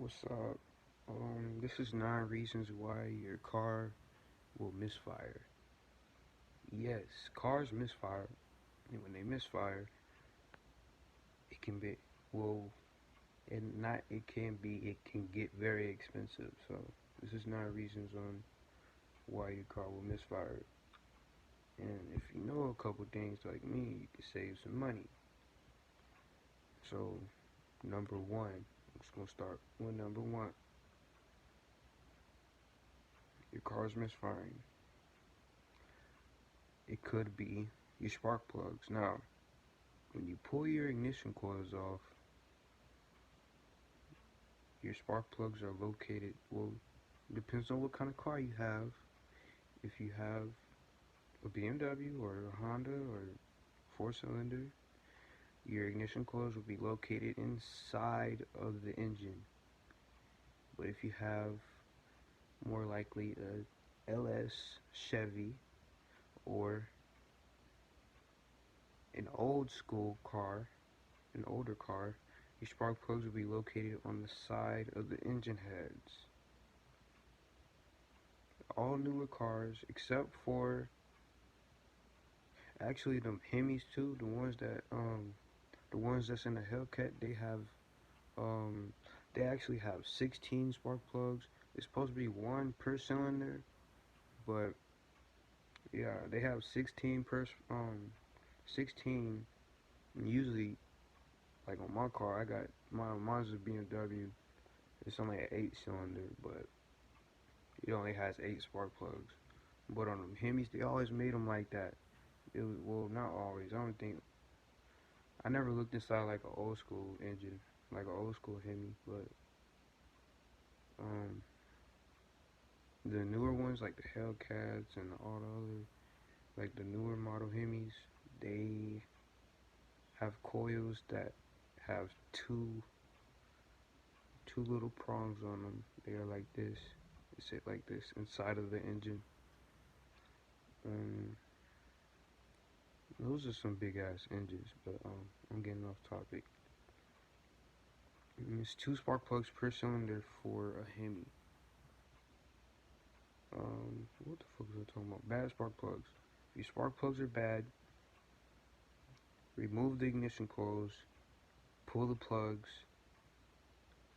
What's up? This is 9 reasons why your car will misfire. Yes, cars misfire, and when they misfire, it can be well, and not it can be. It can get very expensive. So this is 9 reasons on why your car will misfire. And if you know a couple things like me, you can save some money. So number one, I'm just gonna start with number one. Your car's misfiring. It could be your spark plugs. Now, when you pull your ignition coils off, your spark plugs are located, well, depends on what kind of car you have. If you have a BMW or a Honda or 4 cylinder, your ignition coils will be located inside of the engine. But if you have more likely a LS Chevy or an old school car, an older car, your spark plugs will be located on the side of the engine heads. All newer cars, except for actually the Hemis too, the ones that's in the Hellcat, um, they actually have 16 spark plugs. It's supposed to be one per cylinder, but yeah, they have 16. Usually, like on my car, I got mine's a BMW. It's only an 8 cylinder, but it only has 8 spark plugs. But on them Hemis, they always made them like that. It was, well, not always. I don't think I never looked inside like an old school engine, like an old school Hemi, but um, the newer ones like the Hellcats and all the other, like the newer model Hemis, they have coils that have two little prongs on them. They are like this. They sit like this inside of the engine. Um, those are some big ass engines, but I'm getting off topic. It's 2 spark plugs per cylinder for a Hemi. What the fuck was I talking about? Bad spark plugs. If your spark plugs are bad, remove the ignition coils, pull the plugs,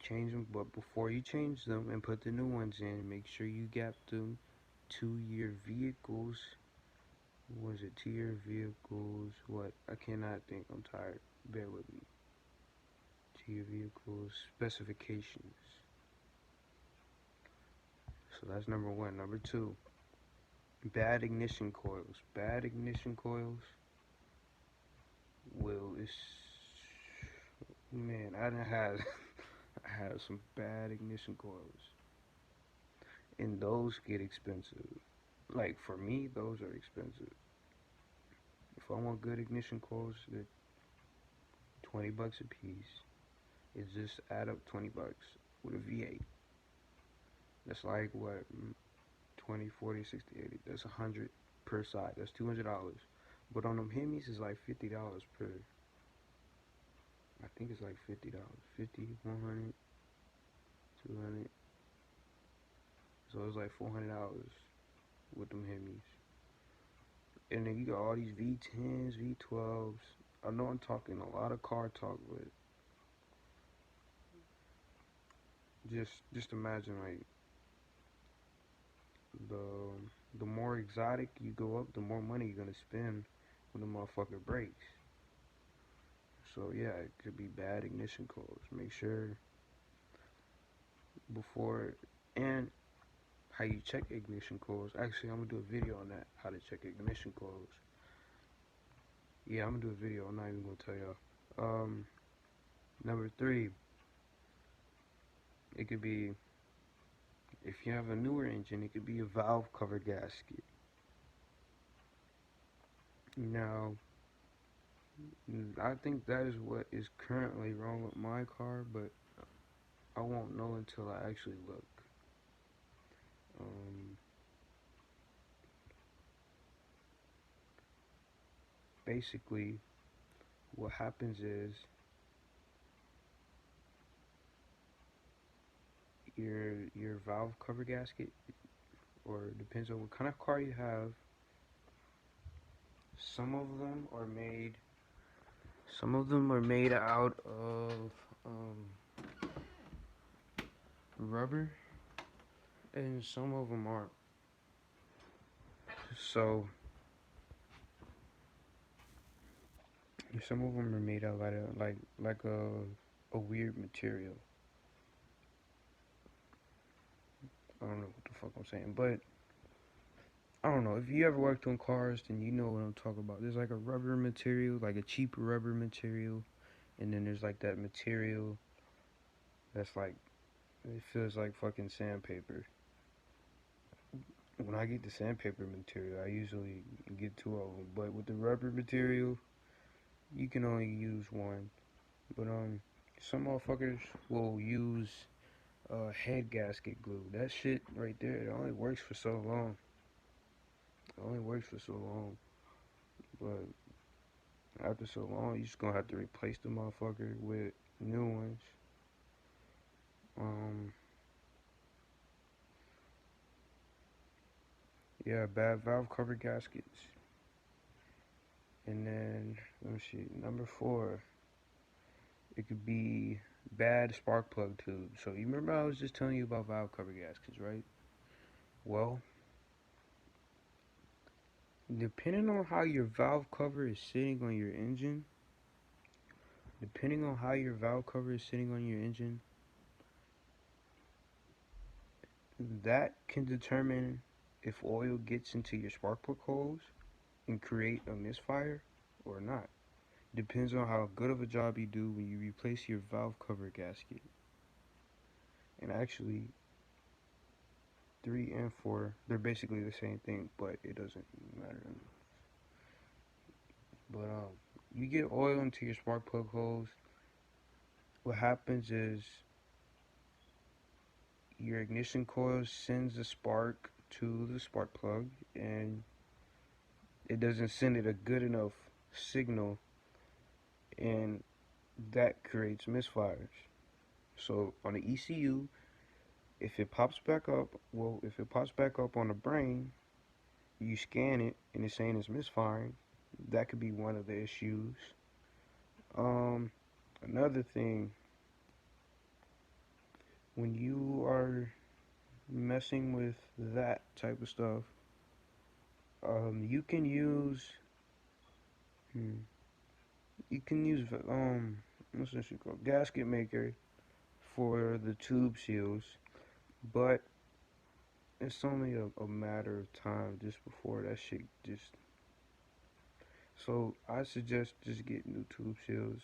change them. But before you change them and put the new ones in, make sure you gap them to your vehicles. What was it? To your vehicles. What? I cannot think. I'm tired. Bear with me. To your vehicles specifications. So that's number one. Number two, bad ignition coils. Bad ignition coils will is man. I done had I had some bad ignition coils, and those get expensive. Like for me, those are expensive. If I want good ignition coils, they're $20 a piece. It just add up $20 with a V8. That's like what 20, 40, 60, 80. That's 100 per side. That's $200. But on them Hemis, it's like $50 per. I think it's like $50. 50, 100, 200. So it's like $400 with them Hemis. And then you got all these V10s, V12s. I know I'm talking a lot of car talk, but just imagine like the the more exotic you go up, the more money you're gonna spend when the motherfucker breaks. So yeah, it could be bad ignition coils. Make sure before and how you check ignition coils. Actually, I'm gonna do a video on that, how to check ignition coils. Yeah, I'm gonna do a video. I'm not even gonna tell y'all. Number three, it could be if you have a newer engine, it could be a valve cover gasket. Now, I think that is what is currently wrong with my car, but I won't know until I actually look. Um, Basically, what happens is your valve cover gasket, or depends on what kind of car you have. Some of them are made some of them are made out of rubber, and some of them aren't. So some of them are made out of like a weird material. I don't know what the fuck I'm saying, but I don't know. If you ever worked on cars, then you know what I'm talking about. There's like a rubber material, like a cheap rubber material, and then there's like that material that's like it feels like fucking sandpaper. When I get the sandpaper material, I usually get two of them. But with the rubber material, you can only use one. But some motherfuckers will use head gasket glue. That shit right there, it only works for so long. It only works for so long. But after so long, you just gonna have to replace the motherfucker with new ones. Um, yeah, bad valve cover gaskets. And then let me see, number four, it could be bad spark plug tubes. So you remember I was just telling you about valve cover gaskets, right? Well, depending on how your valve cover is sitting on your engine, depending on how your valve cover is sitting on your engine, that can determine if oil gets into your spark plug holes and create a misfire or not. Depends on how good of a job you do when you replace your valve cover gasket. And actually, 3 and 4, they're basically the same thing, but it doesn't matter. But you get oil into your spark plug holes. What happens is your ignition coil sends a spark to the spark plug, and it doesn't send it a good enough signal, and that creates misfires. So on the ECU, if it pops back up, well, if it pops back up on the brain, you scan it and it's saying it's misfiring. That could be one of the issues. Um, Another thing, when you are messing with that type of stuff, you can use, hmm, you can use, what's this shit called? Gasket maker for the tube seals, but it's only a matter of time just before that shit just. So I suggest just get new tube seals,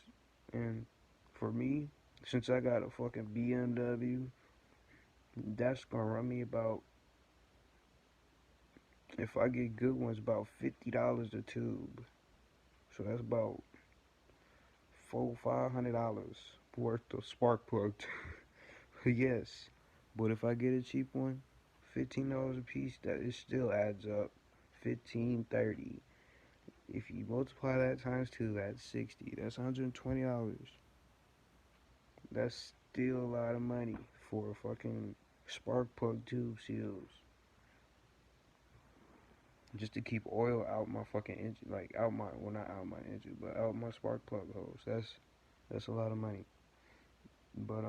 and for me, since I got a fucking BMW, that's gonna run me about, if I get good ones, about $50 a tube. So that's about $500 worth of spark plug. Yes, but if I get a cheap one, $15 a piece, that it still adds up. 15, 30. If you multiply that times two, that's 60. That's $120. That's still a lot of money for fucking spark plug tube seals. Just to keep oil out my fucking engine, like out my, well, not out my engine, but out my spark plug hose. That's a lot of money. But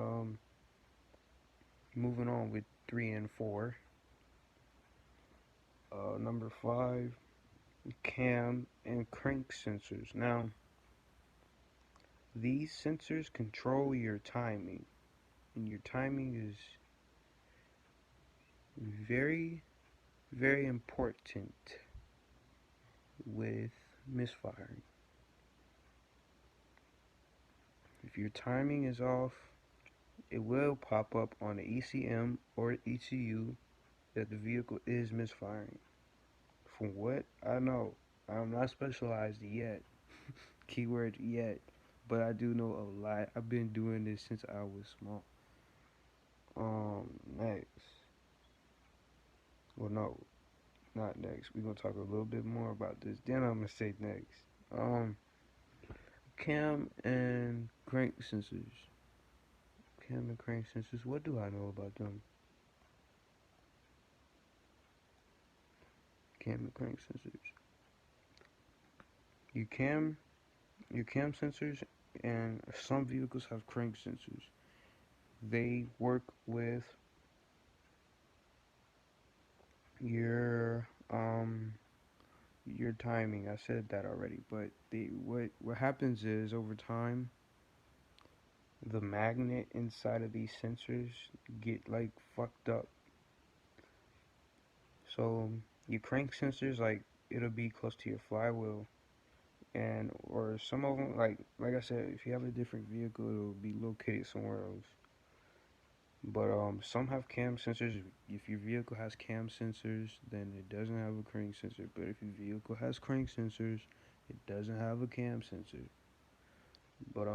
moving on with 3 and 4. Number 5, cam and crank sensors. Now, these sensors control your timing, and your timing is very, very important with misfiring. If your timing is off, it will pop up on the ECM or ECU that the vehicle is misfiring. From what I know, I'm not specialized yet, keyword yet, but I do know a lot. I've been doing this since I was small. Next. Well, no, not next. We're gonna talk a little bit more about this. Then I'm gonna say next. Um, Cam and crank sensors. Cam and crank sensors. What do I know about them? Cam and crank sensors. You cam, your cam sensors, and some vehicles have crank sensors. They work with your your timing. I said that already, but what happens is over time, the magnet inside of these sensors get like fucked up. So your crank sensors, like it'll be close to your flywheel, and or some of them, like I said, if you have a different vehicle, it'll be located somewhere else. But some have cam sensors. If your vehicle has cam sensors, then it doesn't have a crank sensor. But if your vehicle has crank sensors, it doesn't have a cam sensor. But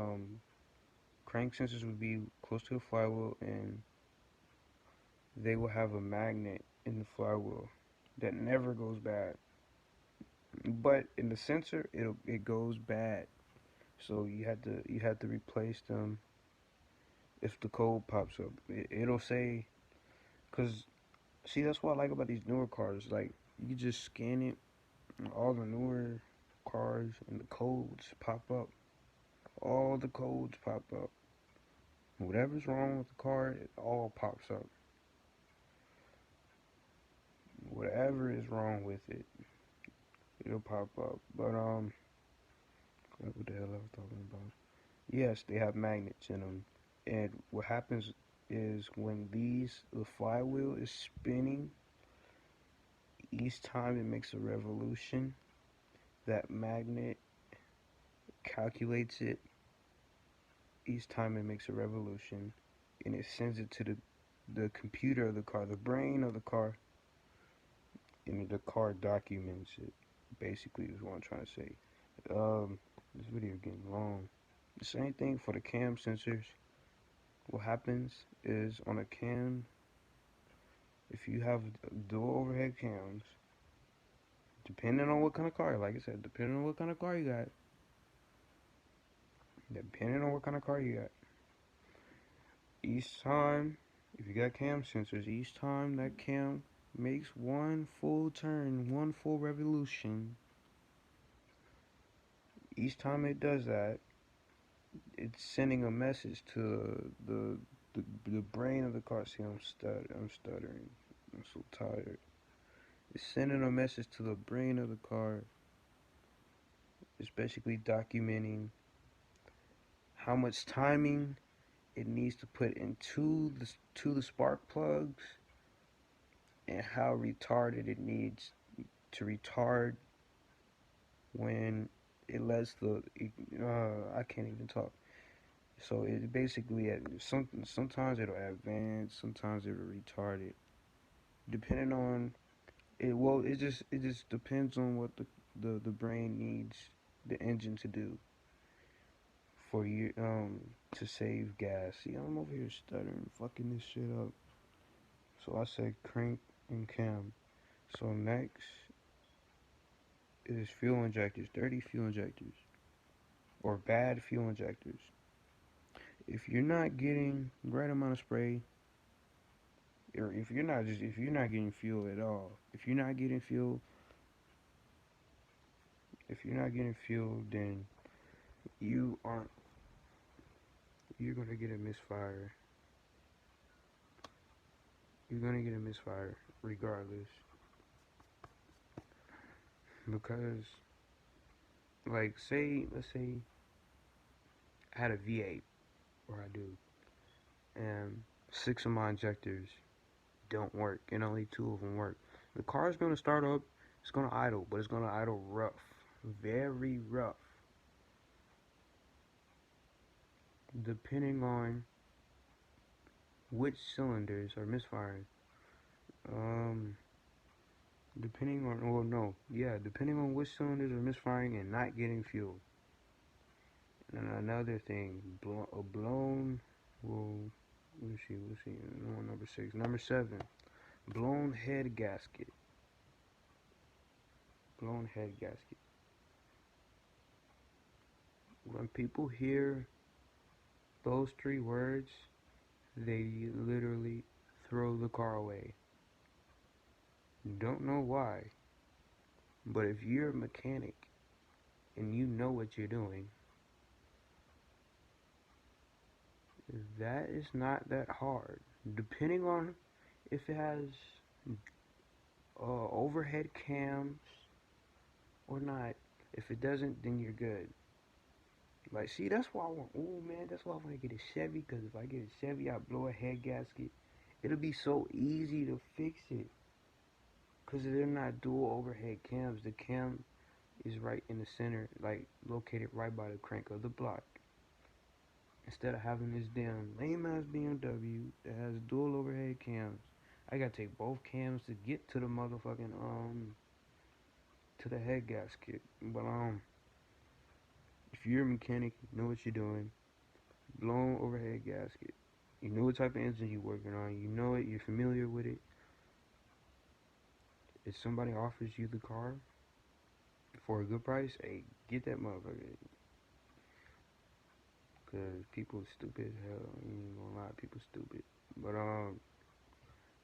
crank sensors would be close to the flywheel, and they will have a magnet in the flywheel that never goes bad. But in the sensor, it goes bad. So you had to replace them if the code pops up. It'll say, cause see, that's what I like about these newer cars. Like you just scan it, and all the newer cars and the codes pop up. All the codes pop up. Whatever's wrong with the car, it all pops up. Whatever is wrong with it, it'll pop up. But what the hell I was talking about? Yes, they have magnets in them, and what happens is when the flywheel is spinning, each time it makes a revolution, that magnet calculates it each time it makes a revolution, and it sends it to the computer of the car, the brain of the car, and the car documents it. Basically, is what I'm trying to say. This video getting long. The same thing for the cam sensors. What happens is on a cam, if you have dual overhead cams, depending on what kind of car, like I said, depending on what kind of car you got, depending on what kind of car you got, each time, if you got cam sensors, each time that cam makes one full turn, one full revolution, each time it does that, it's sending a message to the brain of the car. See, I'm stuttering. I'm so tired. It's sending a message to the brain of the car. It's basically documenting how much timing it needs to put into the spark plugs and how retarded it needs to retard when it lets I can't even talk. So it basically sometimes it'll advance, sometimes it'll retard it, depending on it. Well, it just depends on what the brain needs the engine to do for you to save gas. See, I'm over here stuttering, fucking this shit up. So I said crank and cam. So next is fuel injectors, dirty fuel injectors, or bad fuel injectors. If you're not getting the right amount of spray, or if you're not getting fuel at all, if you're not getting fuel, then you aren't. You're gonna get a misfire. You're gonna get a misfire regardless, because like let's say I had a V8, or I do, and six of my injectors don't work, and only two of them work. The car is gonna start up. It's gonna idle, but it's gonna idle rough, very rough, depending on which cylinders are misfiring. Um, depending on, well, no, yeah, depending on which cylinders are misfiring and not getting fuel. And another thing, a blown, well, let's see, no, number six, number seven, blown head gasket, blown head gasket. When people hear those three words, they literally throw the car away. Don't know why, but if you're a mechanic and you know what you're doing, that is not that hard. Depending on if it has overhead cams or not. If it doesn't, then you're good. Like, see, that's why I want. Oh man, that's why I want to get a Chevy. Cause if I get a Chevy, I blow a head gasket. It'll be so easy to fix it. Cause they're not dual overhead cams. The cam is right in the center, like located right by the crank of the block. Instead of having this damn lame ass BMW that has dual overhead cams, I gotta take both cams to get to the motherfucking to the head gasket. But if you're a mechanic, you know what you're doing. Blown overhead gasket. You know what type of engine you're working on. You know it. You're familiar with it. If somebody offers you the car for a good price, hey, get that motherfucker. Cause people stupid as hell. I ain't gonna lie, people stupid. But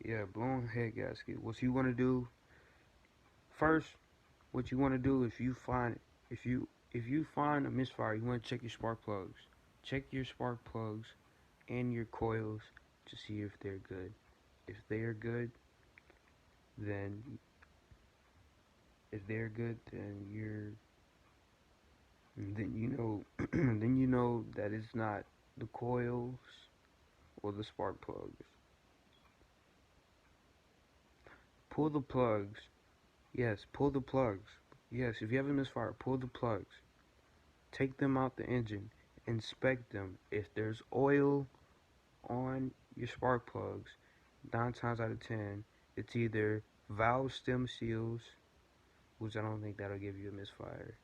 yeah, blown head gasket. What you wanna do first? What you wanna do if you find a misfire, you wanna check your spark plugs. Check your spark plugs and your coils to see if they're good. If they're good, then if they're good, then you know then you know that it's not the coils or the spark plugs. Pull the plugs. Yes, pull the plugs. Yes, if you have a misfire, pull the plugs. Take them out the engine. Inspect them. If there's oil on your spark plugs, 9 times out of 10, it's either valve stem seals, which I don't think that'll give you a misfire,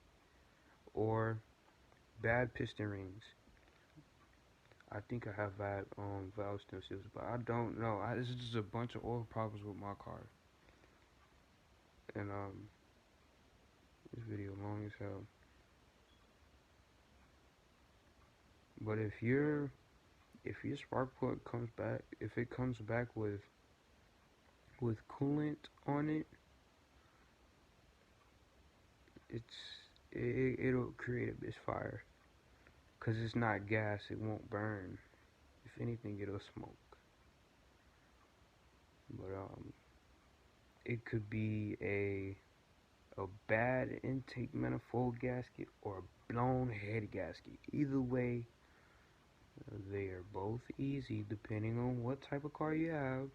or bad piston rings. I think I have bad valve stem seals, but I don't know. This is just a bunch of oil problems with my car, and this video long as hell. But if your spark plug comes back, if it comes back with coolant on it, it'll create a misfire. Cause it's not gas, it won't burn. If anything, it'll smoke. But it could be a bad intake manifold gasket or a blown head gasket. Either way, they are both easy depending on what type of car you have.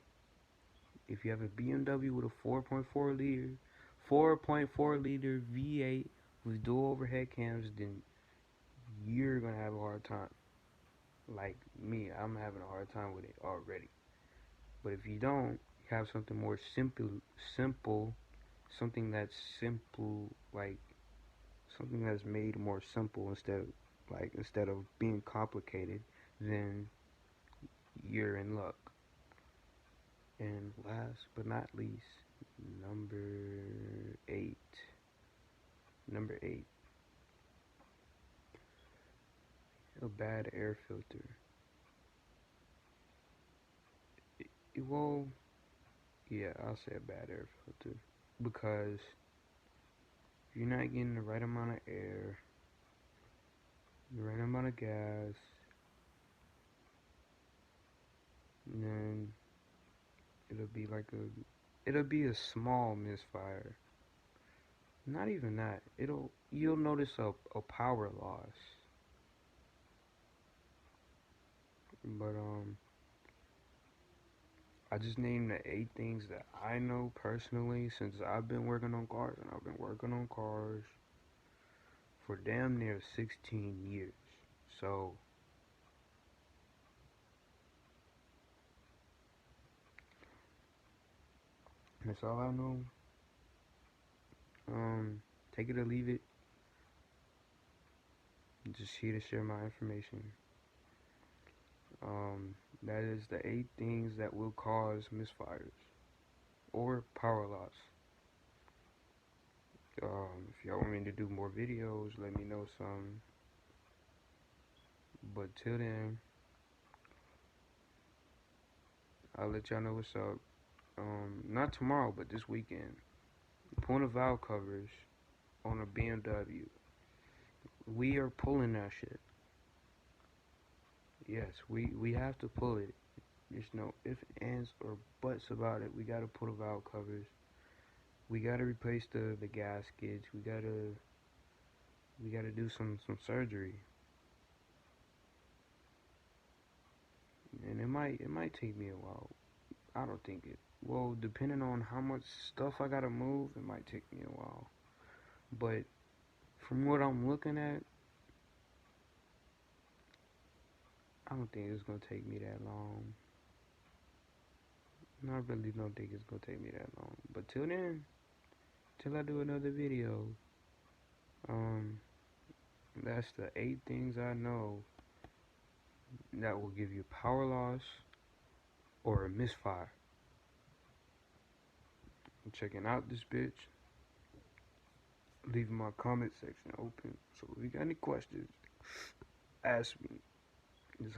If you have a BMW with a 4.4 liter V8 with dual overhead cams, then you're gonna have a hard time. Like me, I'm having a hard time with it already. But if you don't, you have something more simple, something that's simple, like something that's made more simple instead of being complicated, then you're in luck. And last but not least, number 8. Number 8, a bad air filter. Well, yeah, I'll say a bad air filter because if you're not getting the right amount of air, the right amount of gas, then it'll be like it'll be a small misfire. Not even that. You'll notice a power loss. But I just named the 8 things that I know personally since I've been working on cars, and I've been working on cars for damn near 16 years. So that's all I know. Take it or leave it. Just here to share my information. That is the 8 things that will cause misfires or power loss. If y'all want me to do more videos, let me know some. But till then, I'll let y'all know what's up. Not tomorrow, but this weekend. Pulling the valve covers on a BMW. We are pulling that shit. Yes, we have to pull it. There's no ifs, ands, or buts about it. We gotta pull the valve covers. We gotta replace the gaskets. We gotta do some surgery. And it might take me a while. I don't think it. Well, depending on how much stuff I gotta move, it might take me a while. But from what I'm looking at, I don't think it's gonna take me that long. I really don't think it's gonna take me that long. But till then, till I do another video, um, that's the 8 things I know that will give you power loss or a misfire. I'm checking out this bitch, leaving my comment section open. So if you got any questions, ask me. Just